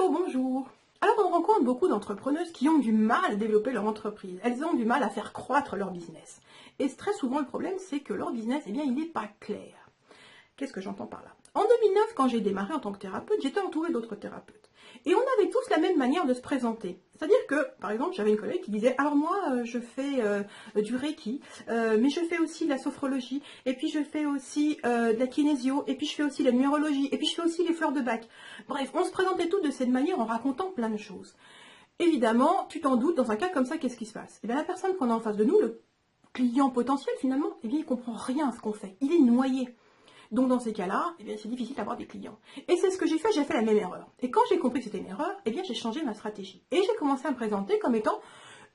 Hello, bonjour. Alors on rencontre beaucoup d'entrepreneuses qui ont du mal à développer leur entreprise. Elles ont du mal à faire croître leur business. Et très souvent le problème c'est que leur business, eh bien, il n'est pas clair. Qu'est-ce que j'entends par là? En 2009, quand j'ai démarré en tant que thérapeute, j'étais entourée d'autres thérapeutes. Et on avait tous la même manière de se présenter. C'est-à-dire que, par exemple, j'avais une collègue qui disait « Alors moi, je fais du Reiki, mais je fais aussi de la sophrologie, et puis je fais aussi de la kinésio, et puis je fais aussi de la numérologie, et puis je fais aussi les fleurs de bac. » Bref, on se présentait tous de cette manière en racontant plein de choses. Évidemment, tu t'en doutes, dans un cas comme ça, qu'est-ce qui se passe? Eh bien, la personne qu'on a en face de nous, le client potentiel finalement, eh bien, il ne comprend rien à ce qu'on fait. Il est noyé. Donc dans ces cas-là, eh bien, c'est difficile d'avoir des clients. Et c'est ce que j'ai fait la même erreur. Et quand j'ai compris que c'était une erreur, eh bien, j'ai changé ma stratégie. Et j'ai commencé à me présenter comme étant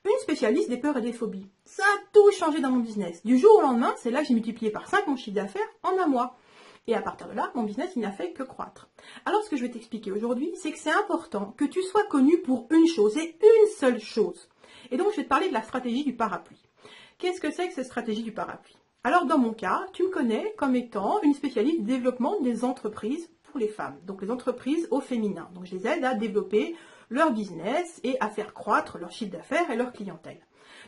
une spécialiste des peurs et des phobies. Ça a tout changé dans mon business. Du jour au lendemain, c'est là que j'ai multiplié par 5 mon chiffre d'affaires en un mois. Et à partir de là, mon business, il n'a fait que croître. Alors ce que je vais t'expliquer aujourd'hui, c'est que c'est important que tu sois connu pour une chose et une seule chose. Et donc je vais te parler de la stratégie du parapluie. Qu'est-ce que c'est que cette stratégie du parapluie? Alors dans mon cas, tu me connais comme étant une spécialiste du développement des entreprises pour les femmes, donc les entreprises au féminin. Donc je les aide à développer leur business et à faire croître leur chiffre d'affaires et leur clientèle.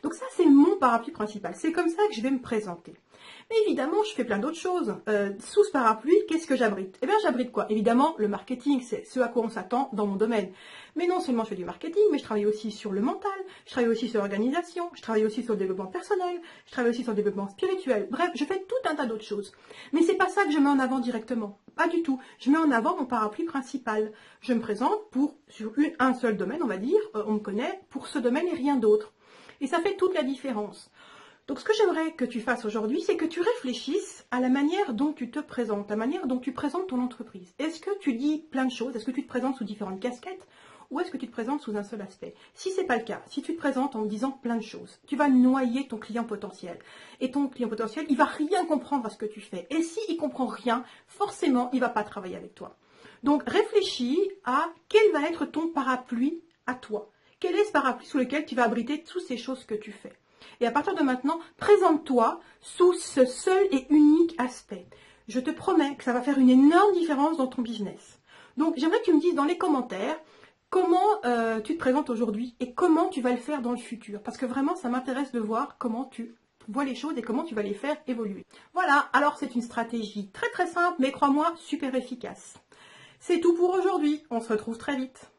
Donc ça c'est mon parapluie principal, c'est comme ça que je vais me présenter. Mais évidemment, je fais plein d'autres choses. Sous ce parapluie, qu'est-ce que j'abrite? Eh bien, j'abrite quoi? Évidemment, le marketing, c'est ce à quoi on s'attend dans mon domaine. Mais non seulement je fais du marketing, mais je travaille aussi sur le mental, je travaille aussi sur l'organisation, je travaille aussi sur le développement personnel, je travaille aussi sur le développement spirituel. Bref, je fais tout un tas d'autres choses. Mais c'est pas ça que je mets en avant directement. Pas du tout. Je mets en avant mon parapluie principal. Je me présente sur un seul domaine, on va dire. On me connaît pour ce domaine et rien d'autre. Et ça fait toute la différence. Donc ce que j'aimerais que tu fasses aujourd'hui, c'est que tu réfléchisses à la manière dont tu te présentes, la manière dont tu présentes ton entreprise. Est-ce que tu dis plein de choses? Est-ce que tu te présentes sous différentes casquettes? Ou est-ce que tu te présentes sous un seul aspect? Si ce n'est pas le cas, si tu te présentes en me disant plein de choses, tu vas noyer ton client potentiel. Et ton client potentiel, il ne va rien comprendre à ce que tu fais. Et s'il ne comprend rien, forcément, il ne va pas travailler avec toi. Donc réfléchis à quel va être ton parapluie à toi. Quel est ce parapluie sous lequel tu vas abriter toutes ces choses que tu fais? Et à partir de maintenant, présente-toi sous ce seul et unique aspect. Je te promets que ça va faire une énorme différence dans ton business. Donc j'aimerais que tu me dises dans les commentaires comment tu te présentes aujourd'hui et comment tu vas le faire dans le futur. Parce que vraiment, ça m'intéresse de voir comment tu vois les choses et comment tu vas les faire évoluer. Voilà, alors c'est une stratégie très très simple, mais crois-moi, super efficace. C'est tout pour aujourd'hui. On se retrouve très vite.